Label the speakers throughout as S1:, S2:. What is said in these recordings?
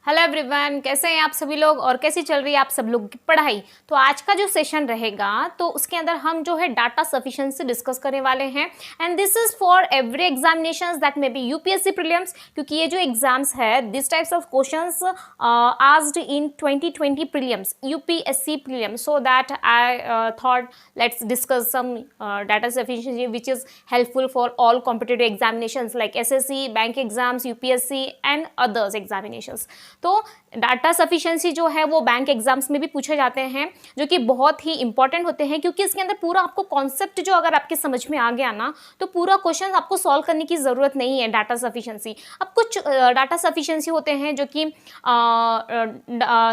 S1: Hello everyone, कैसे हैं आप सभी लोग और कैसी चल रही है आप सब लोग की पढ़ाई। तो आज का जो सेशन रहेगा तो उसके अंदर हम जो है डाटा सफिशिएंसी डिस्कस करने वाले हैं and this is for every examinations that may be UPSC prelims, क्योंकि ये जो एग्जाम्स है this types of questions asked in 2020 prelims UPSC prelims, so that I thought let's discuss some data sufficiency which is helpful for all competitive examinations like SSC, bank exams, UPSC and others examinations. तो data sufficiency जो है वो bank exams में भी पूछे जाते हैं, जो कि बहुत ही इंपॉर्टेंट होते हैं, क्योंकि इसके अंदर पूरा आपको कॉन्सेप्ट जो अगर आपके समझ में आ गया ना तो पूरा क्वेश्चन आपको सॉल्व करने की ज़रूरत नहीं है। डाटा सफिशिएंसी, अब कुछ डाटा सफिशिएंसी होते हैं जो कि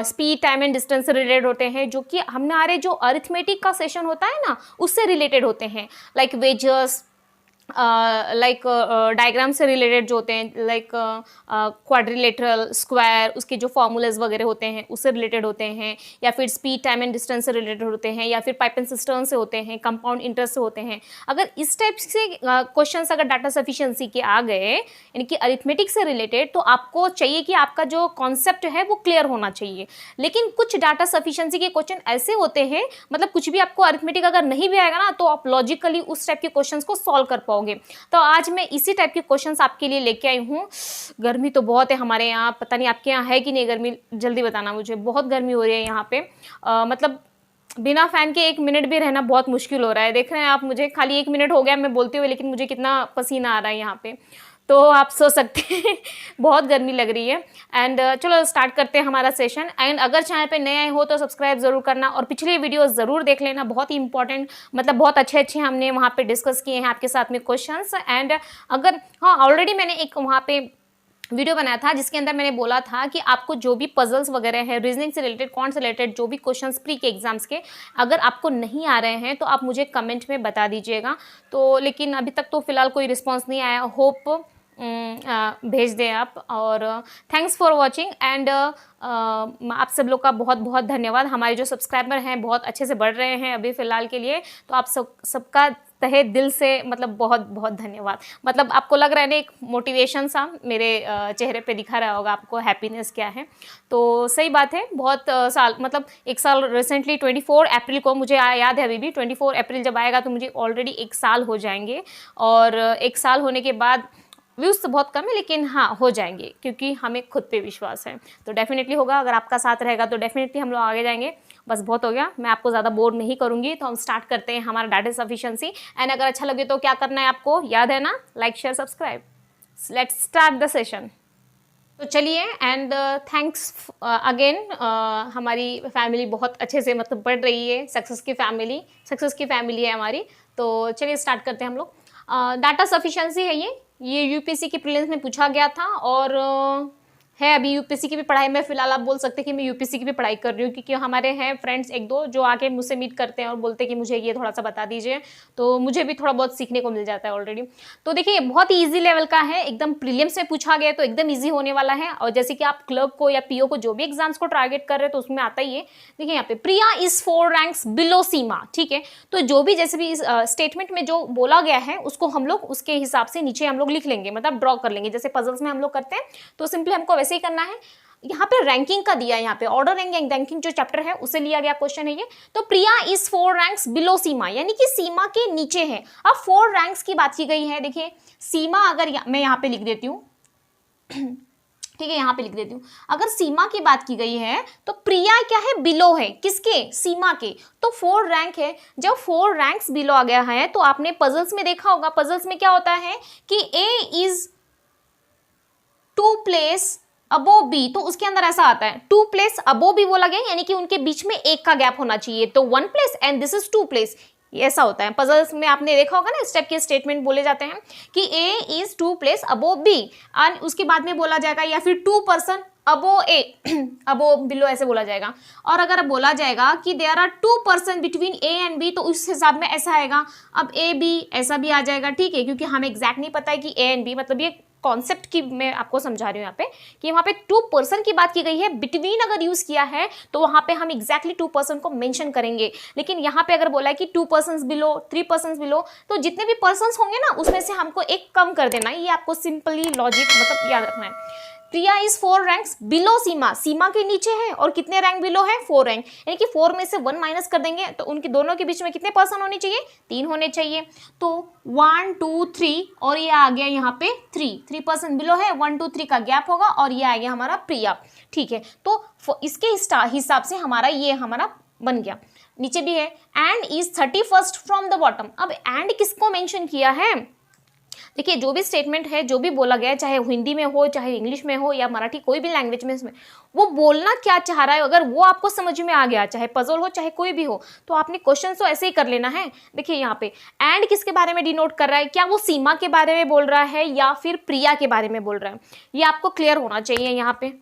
S1: स्पीड, टाइम एंड डिस्टेंस से रिलेटेड होते हैं, जो कि हमारे जो अरिथमेटिक का सेशन होता है ना उससे रिलेटेड होते हैं, लाइक वेजर्स, लाइक डायग्राम से रिलेटेड जो होते हैं, लाइक क्वाड्रिलेटरल, स्क्वायर, उसके जो फॉर्मूलाज वगैरह होते हैं उससे रिलेटेड होते हैं, या फिर स्पीड, टाइम एंड डिस्टेंस से रिलेटेड होते हैं, या फिर पाइप एंड सिस्टर्न से होते हैं, कंपाउंड इंटरेस्ट से होते हैं। अगर इस टाइप से क्वेश्चंस अगर डाटा सफिशिएंसी के आ गए यानी कि अरिथमेटिक से रिलेटेड, तो आपको चाहिए कि आपका जो कॉन्सेप्ट है वो क्लियर होना चाहिए। लेकिन कुछ डाटा सफिशिएंसी के क्वेश्चन ऐसे होते हैं, मतलब कुछ भी आपको अरिथमेटिक अगर नहीं भी आएगा ना तो आप लॉजिकली उस टाइप के क्वेश्चंस को सॉल्व कर पाओगे। तो आज मैं इसी टाइप के क्वेश्चंस आपके लिए लेके आई हूँ। गर्मी तो बहुत है हमारे यहाँ, पता नहीं आपके यहाँ है कि नहीं गर्मी, जल्दी बताना मुझे। बहुत गर्मी हो रही है यहाँ पे, मतलब बिना फैन के 1 मिनट भी रहना बहुत मुश्किल हो रहा है। देख रहे हैं आप मुझे, खाली 1 मिनट हो गया मैं बोलते हुए, लेकिन मुझे कितना पसीना आ रहा है यहाँ पे, तो आप सोच सकते हैं बहुत गर्मी लग रही है। एंड चलो स्टार्ट करते हैं हमारा सेशन। एंड अगर चैनल पे नए आए हो तो सब्सक्राइब जरूर करना और पिछले वीडियोस ज़रूर देख लेना, बहुत ही इंपॉर्टेंट, मतलब बहुत अच्छे हमने वहाँ पे डिस्कस किए हैं आपके साथ में क्वेश्चंस। एंड अगर हाँ, ऑलरेडी मैंने एक वहाँ पे वीडियो बनाया था जिसके अंदर मैंने बोला था कि आपको जो भी पजल्स वगैरह है, रीजनिंग से रिलेटेड, कौन से रिलेटेड, जो भी क्वेश्चंस प्री के एग्जाम्स के अगर आपको नहीं आ रहे हैं तो आप मुझे कमेंट में बता दीजिएगा। तो लेकिन अभी तक तो फिलहाल कोई रिस्पॉन्स नहीं आया, होप भेज दें आप। और थैंक्स फॉर वॉचिंग एंड आप सब लोग का बहुत बहुत धन्यवाद। हमारे जो सब्सक्राइबर हैं बहुत अच्छे से बढ़ रहे हैं अभी फ़िलहाल के लिए, तो आप सबका तहे दिल से मतलब बहुत बहुत धन्यवाद। मतलब आपको लग रहा है ना एक मोटिवेशन सा मेरे चेहरे पे दिखा रहा होगा आपको, हैप्पीनेस क्या है। तो सही बात है, बहुत साल, मतलब 1 साल रिसेंटली 24 अप्रैल को, मुझे याद है अभी भी, 24 अप्रैल जब आएगा तो मुझे ऑलरेडी 1 साल हो जाएंगे। और 1 साल होने के बाद व्यूज़ तो बहुत कम है, लेकिन हाँ हो जाएंगे, क्योंकि हमें खुद पे विश्वास है। तो डेफिनेटली होगा, अगर आपका साथ रहेगा तो डेफिनेटली हम लोग आगे जाएंगे। बस बहुत हो गया, मैं आपको ज़्यादा बोर नहीं करूँगी, तो हम स्टार्ट करते हैं हमारा डाटा सफिशिएंसी। एंड अगर अच्छा लगे तो क्या करना है आपको, याद है ना, like share subscribe. Let's start the session. तो चलिए, एंड थैंक्स अगेन। हमारी फैमिली बहुत अच्छे से मतलब बढ़ रही है, सक्सेस की फैमिली है हमारी। तो चलिए स्टार्ट करते हैं हम लोग। डाटा सफिशिएंसी है ये यूपीएससी के प्रीलिम्स में पूछा गया था, और है अभी यूपीएससी की भी पढ़ाई में। फिलहाल आप बोल सकते हैं कि मैं यूपीएससी की भी पढ़ाई कर रही हूँ, क्योंकि हमारे हैं फ्रेंड्स 1-2 जो आके मुझसे मीट करते हैं और बोलते हैं कि मुझे ये थोड़ा सा बता दीजिए, तो मुझे भी थोड़ा बहुत सीखने को मिल जाता है ऑलरेडी। तो देखिए बहुत ही ईजी लेवल का है, एकदम प्रीलिम्स में पूछा गया तो एकदम ईजी होने वाला है। और जैसे कि आप क्लर्क को या पीओ को जो भी एग्जाम्स को टारगेट कर रहे हैं तो उसमें आता ही है। देखिए यहाँ पे प्रिया इज 4 रैंक्स बिलो सीमा, ठीक है। तो जो भी जैसे भी स्टेटमेंट में जो बोला गया है उसको हम लोग उसके हिसाब से नीचे हम लोग लिख लेंगे, मतलब ड्रॉ कर लेंगे, जैसे पजल्स में हम लोग करते हैं। तो सिंपली हमको वैसे ही करना है। यहाँ पे रैंकिंग का दिया है, यहाँ पे ऑर्डर रैंकिंग जो चैप्टर है उसे लिया गया क्वेश्चन है ये। तो प्रिया इज 4 रैंक्स बिलो सीमा, यानी कि सीमा के नीचे है। अब 4 रैंक्स की बात की गई है। देखिए सीमा अगर मैं यहाँ पे लिख देती हूँ ठीक है, यहाँ पे लिख देती हूँ। अगर सीमा की बात की गई है तो प्रिया क्या है, बिलो है, किसके, सीमा के। तो 4 रैंक है। जब 4 रैंक्स बिलो आ गया है तो आपने पजल्स में देखा होगा, पजल्स में क्या होता है कि A is 2 place above B, तो उसके अंदर ऐसा आता है 2 प्लेस अबो बी बोला गया, यानी कि उनके बीच में 1 का गैप होना चाहिए। तो 1 place and this is 2 place, ऐसा होता है पजल्स में। आपने देखा होगा ना, स्टेप के स्टेटमेंट बोले जाते हैं कि A is 2 place above B, and उसके बाद में बोला जाएगा या फिर 2% अबो ए अबो बिलो, ऐसे बोला जाएगा। और अगर बोला जाएगा कि there are 2% between A and B, तो उस हिसाब में ऐसा आएगा। अब ए बी ऐसा भी आ जाएगा, ठीक है, क्योंकि हमें एग्जैक्ट नहीं पता है कि ए एंड बी, मतलब ये कॉन्सेप्ट की मैं आपको समझा रही हूँ यहाँ पे कि वहाँ पे 2% की बात की गई है। बिटवीन अगर यूज किया है तो वहाँ पे हम एग्जैक्टली 2% को मेंशन करेंगे। लेकिन यहाँ पे अगर बोला है कि 2% बिलो, 3% बिलो, तो जितने भी पर्सन होंगे ना उसमें से हमको एक कम कर देना। ये आपको सिंपली लॉजिक मतलब याद रखना है। प्रिया इज 4 रैंक्स बिलो सीमा, सीमा के नीचे है और कितने रैंक बिलो है, 4 रैंक, यानी कि 4 में से 1 माइनस कर देंगे तो उनके दोनों के बीच में कितने पर्सन होने चाहिए, 3 होने चाहिए। तो 1 2 3 और ये आ गया यहाँ पे 3 पर्सन बिलो है, 1 2 3 का गैप होगा और ये आ गया हमारा प्रिया, ठीक है। तो इसके हिसाब से हमारा ये हमारा बन गया। नीचे भी है and is 31st from the bottom. अब एंड किसको मेंशन किया है, देखिए जो भी स्टेटमेंट है, जो भी बोला गया है, चाहे हिंदी में हो, चाहे इंग्लिश में हो या मराठी, कोई भी लैंग्वेज में, इसमें वो बोलना क्या चाह रहा है, अगर वो आपको समझ में आ गया, चाहे पजल हो चाहे कोई भी हो, तो आपने क्वेश्चन तो ऐसे ही कर लेना है। देखिए यहाँ पे एंड किसके बारे में डिनोट कर रहा है, क्या वो सीमा के बारे में बोल रहा है या फिर प्रिया के बारे में बोल रहा है, ये आपको क्लियर होना चाहिए। यहाँ पे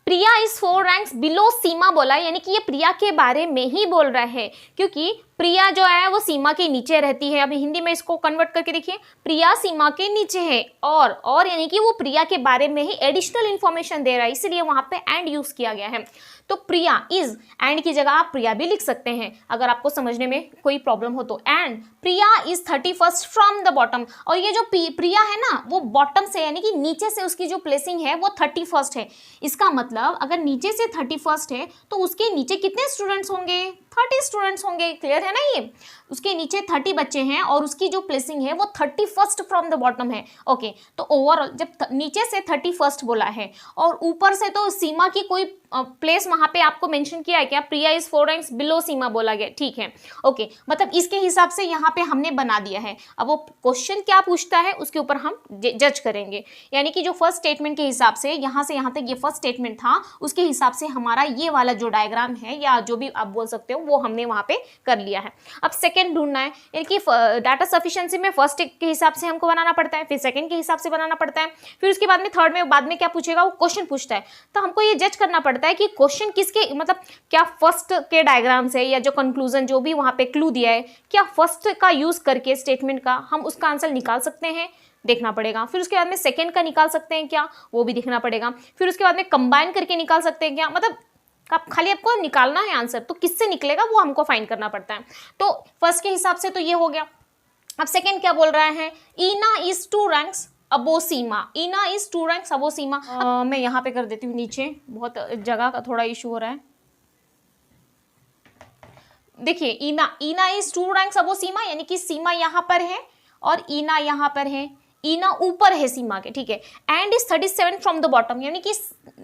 S1: प्रिया इज 4 रैंक्स बिलो सीमा बोला है, यानी कि ये प्रिया के बारे में ही बोल रहा है, क्योंकि प्रिया जो है वो सीमा के नीचे रहती है। अभी हिंदी में इसको कन्वर्ट करके देखिए, प्रिया सीमा के नीचे है और यानी कि वो प्रिया के बारे में ही एडिशनल इंफॉर्मेशन दे रहा है, इसलिए वहां पे एंड यूज किया गया है। तो प्रिया इज, एंड की जगह आप प्रिया भी लिख सकते हैं अगर आपको समझने में कोई प्रॉब्लम हो तो। And Priya is 31st from the bottom, और ये जो प्रिया है ना वो बॉटम से यानी कि नीचे से उसकी जो प्लेसिंग है वो 31st है। इसका मतलब अगर नीचे से 31st है तो उसके नीचे कितने स्टूडेंट्स होंगे, 30 स्टूडेंट्स होंगे। क्लियर है ना, ये उसके नीचे 30 बच्चे हैं और उसकी जो प्लेसिंग है वो 31st फ्रॉम द बॉटम है। ओके, तो ओवरऑल जब नीचे से 31st बोला है और ऊपर से तो सीमा की कोई प्लेस वहां पे आपको मेंशन किया है क्या, प्रिया इज 4 रैंक्स बिलो सीमा बोला गया, ठीक है। ओके, मतलब इसके हिसाब से यहाँ पे हमने बना दिया है। अब वो क्वेश्चन क्या पूछता है उसके ऊपर हम जज करेंगे, यानी कि जो फर्स्ट स्टेटमेंट के हिसाब से यहाँ से यहाँ तक ये फर्स्ट स्टेटमेंट था, उसके हिसाब से हमारा ये वाला जो डायग्राम है या जो भी आप बोल सकते हो वो हमने वहाँ पे कर लिया है। अब सेकेंड ढूंढना है, यानी कि डाटा सफिशिएंसी में फर्स्ट के हिसाब से हमको बनाना पड़ता है, फिर सेकेंड के हिसाब से बनाना पड़ता है, फिर उसके बाद में थर्ड में बाद में क्या पूछेगा, वो क्वेश्चन पूछता है। तो हमको ये जज करना पड़ता है कि क्वेश्चन किसके, मतलब क्या फर्स्ट के डायग्राम से या जो कंक्लूजन जो भी वहाँ पे क्लू दिया है, क्या फर्स्ट का यूज करके स्टेटमेंट का हम उसका आंसर निकाल सकते हैं, देखना पड़ेगा। फिर उसके बाद में सेकेंड का निकाल सकते हैं क्या, वो भी देखना पड़ेगा। फिर उसके बाद में कंबाइन करके निकाल सकते हैं क्या, मतलब आप खाली आपको निकालना है आंसर, तो किससे निकलेगा वो हमको फाइंड करना पड़ता है। तो फर्स्ट के हिसाब से तो ये हो गया। अब सेकेंड क्या बोल रहा है, ईना is 2 ranks above Seema, Eena is 2 ranks अबो सीमा। मैं यहाँ पे कर देती हूँ नीचे, बहुत जगह का थोड़ा इशू हो रहा है। देखिए ईना इज 2 रैंक्स अबो सीमा, यानी कि सीमा यहाँ पर है और ईना यहाँ पर है, ईना ऊपर है सीमा के, ठीक है। And is 37 from the bottom, यानी कि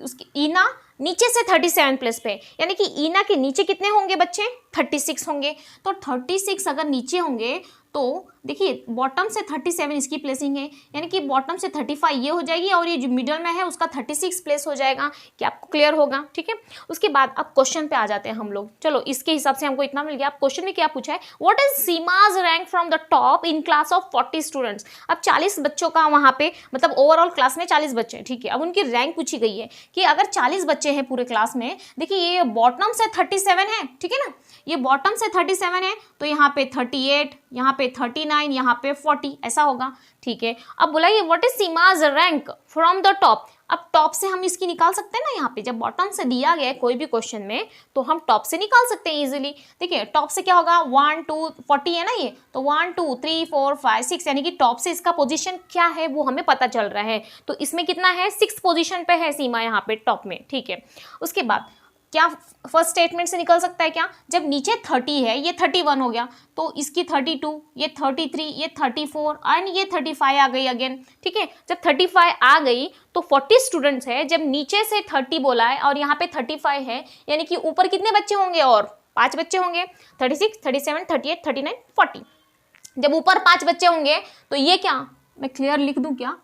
S1: उसकी ईना नीचे से 37 प्लेस पे, यानी कि ईना के नीचे कितने होंगे बच्चे, 36 होंगे। तो 36 अगर नीचे होंगे तो देखिए बॉटम से 37 इसकी प्लेसिंग है, यानी कि बॉटम से 35 ये हो जाएगी और ये जो मिडल में है उसका 36 प्लेस हो जाएगा। क्या आपको क्लियर होगा, ठीक है। उसके बाद अब क्वेश्चन पे आ जाते हैं हम लोग। चलो इसके हिसाब से हमको इतना मिल गया। अब क्वेश्चन में क्या पूछा है, what is Seema's rank from the top in class of 40 students. अब 40 बच्चों का वहाँ पे मतलब ओवरऑल क्लास में 40 बच्चे हैं, ठीक है। अब उनकी रैंक पूछी गई है कि अगर 40 बच्चे हैं पूरे क्लास में, देखिए ये बॉटम से 37 है, ठीक है ना, ये बॉटम से 37 है तो यहाँ पे 38, यहाँ पे 39, यहाँ पे 40 ऐसा होगा, ठीक है। अब बोला ये what is Seema's rank from the top. अब टॉप से हम इसकी निकाल सकते हैं ना, यहाँ पे जब बॉटम से दिया गया है कोई भी क्वेश्चन में तो हम टॉप से निकाल सकते हैं इजीली। देखिए टॉप से क्या होगा, 1 2 40 है ना ये, तो 1 2 3 4 5 6, यानी कि टॉप से इसका पोजीशन क्या है वो हमें पता चल रहा है। तो इसमें कितना है, 6 पोजीशन पे है सीमा यहाँ पे टॉप में, ठीक है। उसके बाद क्या फर्स्ट स्टेटमेंट से निकल सकता है क्या, जब नीचे 30 है ये 31 हो गया तो इसकी 32, ये 33, ये 34 एंड ये 35 आ गई अगेन, ठीक है। जब 35 आ गई तो 40 स्टूडेंट्स है, जब नीचे से 30 बोला है और यहाँ पे 35 है, यानी कि ऊपर कितने बच्चे होंगे, और 5 बच्चे होंगे, 36 37 38 39 40। जब ऊपर 5 बच्चे होंगे तो ये क्या, मैं क्लियर लिख दूं क्या,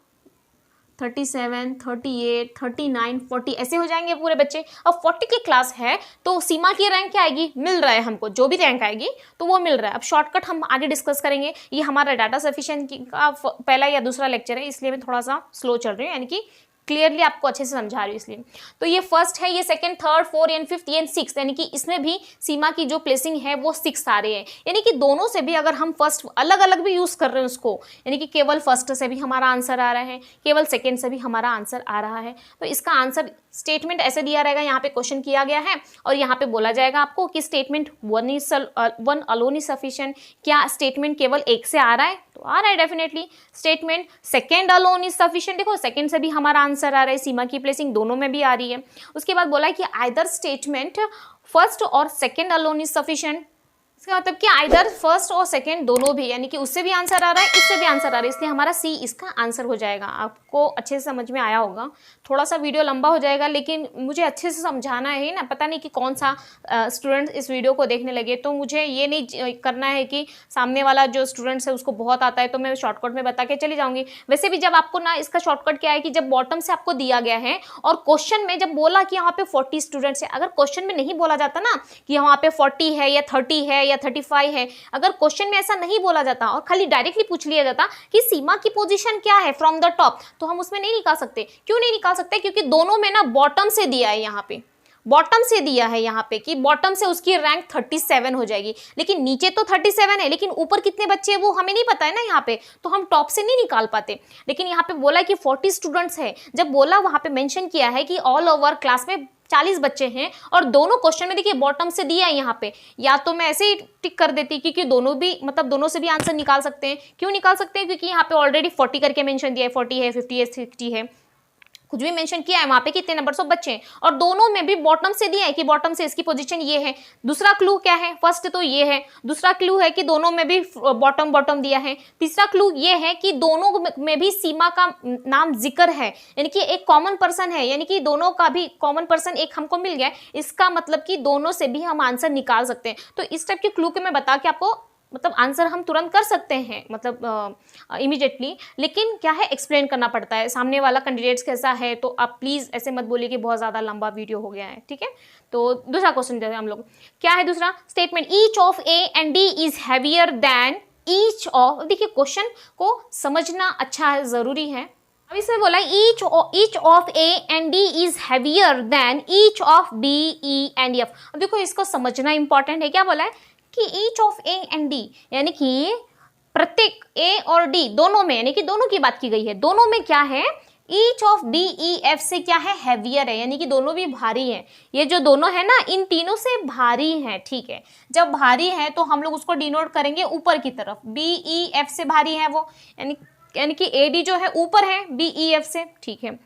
S1: 37 38 39 40 ऐसे हो जाएंगे पूरे बच्चे। अब 40 की क्लास है तो सीमा की रैंक क्या आएगी, मिल रहा है हमको, जो भी रैंक आएगी तो वो मिल रहा है। अब शॉर्टकट हम आगे डिस्कस करेंगे, ये हमारा डाटा सफिशिएंसी का पहला या दूसरा लेक्चर है, इसलिए मैं थोड़ा सा स्लो चल रही हूँ, यानी कि क्लियरली आपको अच्छे से समझा रही हूँ इसलिए। तो ये फर्स्ट है, ये second, third, fourth and fifth and six, यानी कि इसमें भी सीमा की जो प्लेसिंग है वो 6 आ रहे हैं, यानी कि दोनों से भी अगर हम फर्स्ट अलग अलग भी यूज कर रहे हैं उसको, यानी कि केवल फर्स्ट से भी हमारा आंसर आ रहा है, केवल सेकंड से भी हमारा आंसर आ रहा है, तो इसका आंसर स्टेटमेंट ऐसे दिया रहेगा, यहाँ पे क्वेश्चन किया गया है और यहाँ पे बोला जाएगा आपको कि statement one alone is sufficient. क्या स्टेटमेंट केवल एक से आ रहा है? तो आ रहा है definitely. Statement second alone is sufficient, देखो सेकंड से भी हमारा आंसर आ रहा है, सीमा की प्लेसिंग दोनों में भी आ रही है। उसके बाद बोला है कि आइदर स्टेटमेंट फर्स्ट और सेकंड अलोन इज सफिशिएंट, इसका मतलब कि आइदर फर्स्ट और सेकंड दोनों भी, यानी कि उससे भी आंसर आ रहा है, इससे भी आंसर आ रहा है, इसलिए हमारा सी इसका आंसर हो जाएगा। आपको अच्छे से समझ में आया होगा। थोड़ा सा वीडियो लंबा हो जाएगा लेकिन मुझे अच्छे से समझाना है ना, पता नहीं कि कौन सा स्टूडेंट इस वीडियो को देखने लगे, तो मुझे ये नहीं करना है कि सामने वाला जो स्टूडेंट्स है उसको बहुत आता है तो मैं शॉर्टकट में बता के चली जाऊँगी। वैसे भी जब आपको ना इसका शॉर्टकट क्या है कि जब बॉटम से आपको दिया गया है और क्वेश्चन में जब बोला कि यहाँ पे 40 स्टूडेंट्स है, अगर क्वेश्चन में नहीं बोला जाता ना कि यहाँ पे 40 है या 30 है या 35 है, अगर क्वेश्चन में ऐसा नहीं बोला जाता और खाली डायरेक्टली पूछ लिया जाता कि सीमा की पोजीशन क्या है फ्रॉम द टॉप, तो हम उसमें नहीं निकाल सकते। क्यों नहीं निकाल सकते? क्योंकि दोनों में ना बॉटम से दिया है, यहाँ पे बॉटम से दिया है यहाँ पे कि बॉटम से उसकी रैंक 37 हो जाएगी, लेकिन नीचे तो 37 है लेकिन ऊपर कितने बच्चे हैं वो हमें नहीं पता है ना यहाँ पे, तो हम टॉप से नहीं निकाल पाते। लेकिन यहाँ पे बोला है कि 40 स्टूडेंट्स है, जब बोला वहाँ पे मेंशन किया है कि ऑल ओवर क्लास में 40 बच्चे हैं और दोनों क्वेश्चन में देखिए बॉटम से दिया है यहाँ पे, या तो मैं ऐसे ही टिक कर देती क्योंकि दोनों भी मतलब दोनों से भी आंसर निकाल सकते हैं। क्यों निकाल सकते हैं? क्योंकि यहाँ पे ऑलरेडी 40 करके मेंशन दिया है, 40 है, 50 है, 60 है, कुछ भी मेंशन किया है वहां पे कितने नंबर्स ऑफ बच्चे हैं, और दोनों में भी बॉटम से दिया है कि बॉटम से इसकी पोजीशन ये है। दूसरा क्लू क्या है? फर्स्ट तो ये है, दूसरा क्लू है कि दोनों में भी बॉटम बॉटम दिया है, तीसरा क्लू ये है कि दोनों में भी सीमा का नाम जिक्र है, यानी कि एक कॉमन पर्सन है, यानी कि दोनों का भी कॉमन पर्सन एक हमको मिल गया है, इसका मतलब कि दोनों से भी हम आंसर निकाल सकते हैं। तो इस टाइप के क्लू के मैं बता के आपको मतलब आंसर हम तुरंत कर सकते हैं, मतलब इमीडिएटली, लेकिन क्या है एक्सप्लेन करना पड़ता है सामने वाला कैंडिडेट्स कैसा है। तो आप प्लीज़ ऐसे मत बोलिए कि बहुत ज़्यादा लंबा वीडियो हो गया है, ठीक है। तो दूसरा क्वेश्चन देते हैं हम लोग, क्या है दूसरा? Statement each of A and D is heavier than each of, देखिए क्वेश्चन को समझना अच्छा है, ज़रूरी है। अब इसमें बोला each of A and D is heavier than each of B, E and F. अब देखो इसको समझना इंपॉर्टेंट है। क्या बोला है कि each of A and D, यानी कि प्रत्येक ए और डी दोनों में, यानी कि दोनों की बात की गई है, दोनों में क्या है? Each of D E F से क्या है? हैवियर है, यानी कि दोनों भी भारी हैं। ये जो दोनों है ना इन तीनों से भारी हैं, ठीक है। जब भारी है तो हम लोग उसको डिनोट करेंगे ऊपर की तरफ, बी ई एफ से भारी है वो, यानी कि ए डी जो है ऊपर है बी ई एफ से, ठीक है।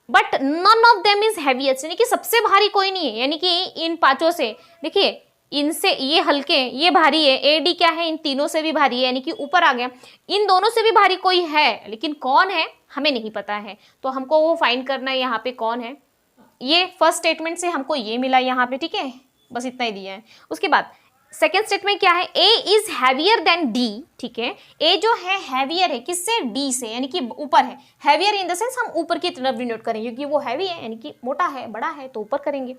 S1: But none of them is heaviest, यानी कि सबसे भारी कोई नहीं है, यानी कि इन पांचों से देखिए इनसे ये हल्के, ये भारी है, ए डी क्या है? इन तीनों से भी भारी है, यानी कि ऊपर आ गया। इन दोनों से भी भारी कोई है, लेकिन कौन है हमें नहीं पता है, तो हमको वो फाइंड करना है यहाँ पे कौन है। ये फर्स्ट स्टेटमेंट से हमको ये मिला यहाँ पे, ठीक है, बस इतना ही दिया है। उसके बाद सेकेंड स्टेटमेंट क्या है? ए इज हैवियर देन डी, ठीक है। ए जो है हैवियर है किससे? डी से, यानी कि ऊपर है। हैवियर इन द सेंस हम ऊपर की तरफ डिनोट करेंगे क्योंकि वो हैवी है, यानी कि मोटा है, बड़ा है, तो ऊपर करेंगे।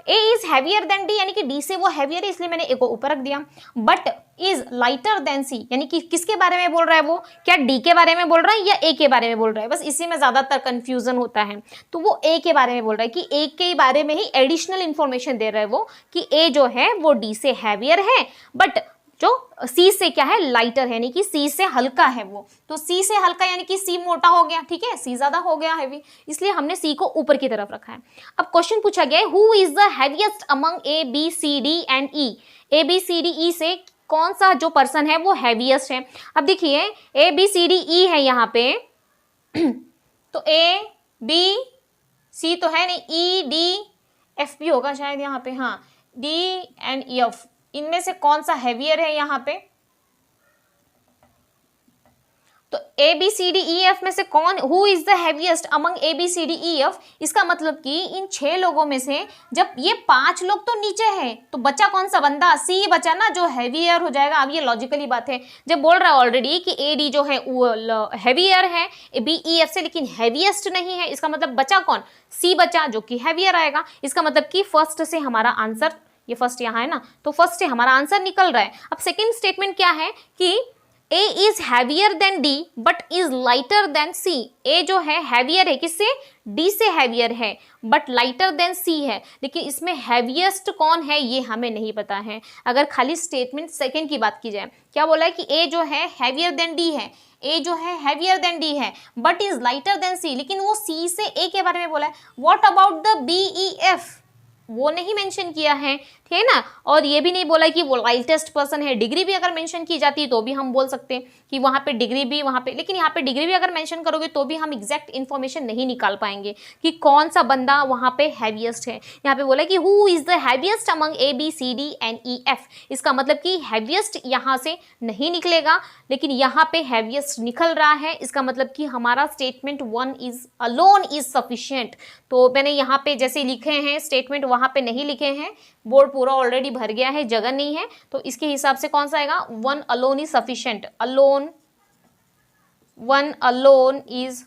S1: ए इज हैवियर देन डी, यानी कि डी से वो हैवियर है, इसलिए मैंने ए को ऊपर रख दिया। बट इज लाइटर देन सी, यानी कि किसके बारे में बोल रहा है वो? क्या डी के बारे में बोल रहा है या ए के बारे में बोल रहा है? बस इसी में ज्यादातर कंफ्यूजन होता है। तो वो ए के बारे में बोल रहा है कि ए के बारे में ही एडिशनल इंफॉर्मेशन दे रहा है वो कि ए जो है वो डी से हैवियर है, बट जो सी से क्या है? लाइटर है, यानी कि सी से हल्का है वो। तो सी से हल्का यानी कि सी मोटा हो गया, ठीक है, सी ज्यादा हो गया हैवी, इसलिए हमने सी को ऊपर की तरफ रखा है। अब क्वेश्चन पूछा गया है who is the heaviest among A B C D and E, A B C D E से कौन सा जो पर्सन है वो हैवीएस्ट है। अब देखिए ए बी सी डी ई है यहाँ पे तो ए बी सी तो है नहीं, ई डी एफ भी होगा शायद यहाँ पे, हाँ, डी एंड एफ, इनमें से कौन सा हैवियर है यहाँ पे? तो A B C D E F में से कौन, who is the heaviest among A B C D E F? इसका मतलब कि इन 6 लोगों में से जब ये 5 लोग तो नीचे हैं तो बचा कौन सा बंदा? सी बचा ना, जो हैवियर हो जाएगा। अब ये लॉजिकली बात है, जब बोल रहा है ऑलरेडी कि ए डी जो है वो हैवियर है बी ई एफ से, लेकिन हैवीएस्ट नहीं है, इसका मतलब बचा कौन? सी बचा, जो कि हैवियर आएगा। इसका मतलब कि फर्स्ट से हमारा आंसर, ये फर्स्ट यहाँ है ना, तो फर्स्ट से हमारा आंसर निकल रहा है। अब सेकेंड स्टेटमेंट क्या है कि A is heavier than D but is lighter than C. A जो है हैवियर है किससे? डी से हैवियर है, बट लाइटर देन सी है, लेकिन इसमें हैवीएस्ट कौन है ये हमें नहीं पता है। अगर खाली स्टेटमेंट सेकेंड की बात की जाए, क्या बोला है कि ए जो है हैवियर देन डी है, ए जो है हैवियर देन डी है बट इज लाइटर देन सी, लेकिन वो सी से ए के बारे में बोला है। What about the B E F, वो नहीं मेंशन किया है, ठीक है ना। और ये भी नहीं बोला कि वो लाइटेस्ट पर्सन है। डिग्री भी अगर मेंशन की जाती है तो भी हम बोल सकते हैं कि वहाँ पे डिग्री भी वहाँ पे, लेकिन यहाँ पे डिग्री भी अगर मेंशन करोगे तो भी हम एग्जैक्ट इन्फॉर्मेशन नहीं निकाल पाएंगे कि कौन सा बंदा वहाँ पे हैवीएस्ट है। यहाँ पे बोला कि who is the heaviest among A B C D and E F, इसका मतलब कि हैवीएस्ट यहाँ से नहीं निकलेगा, लेकिन यहाँ पे हैवीएस्ट निकल रहा है। इसका मतलब कि हमारा statement 1 is alone is sufficient. तो मैंने यहाँ पे जैसे लिखे हैं स्टेटमेंट वहाँ पे नहीं लिखे हैं, बोर्ड पूरा ऑलरेडी भर गया है, जगह नहीं है, तो इसके हिसाब से कौन सा आएगा, 1 alone is sufficient. Alone, 1 alone is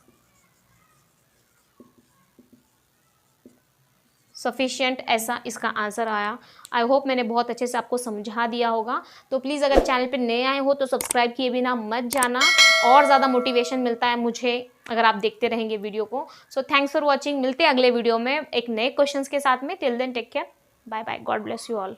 S1: sufficient, ऐसा इसका आंसर आया। आई होप मैंने बहुत अच्छे से आपको समझा दिया होगा। तो प्लीज़ अगर चैनल पे नए आए हो तो सब्सक्राइब किए बिना मत जाना, और ज़्यादा मोटिवेशन मिलता है मुझे अगर आप देखते रहेंगे वीडियो को। सो थैंक्स फॉर वॉचिंग, मिलते हैं अगले वीडियो में एक नए क्वेश्चंस के साथ में। Till then take care, bye bye, God bless you all.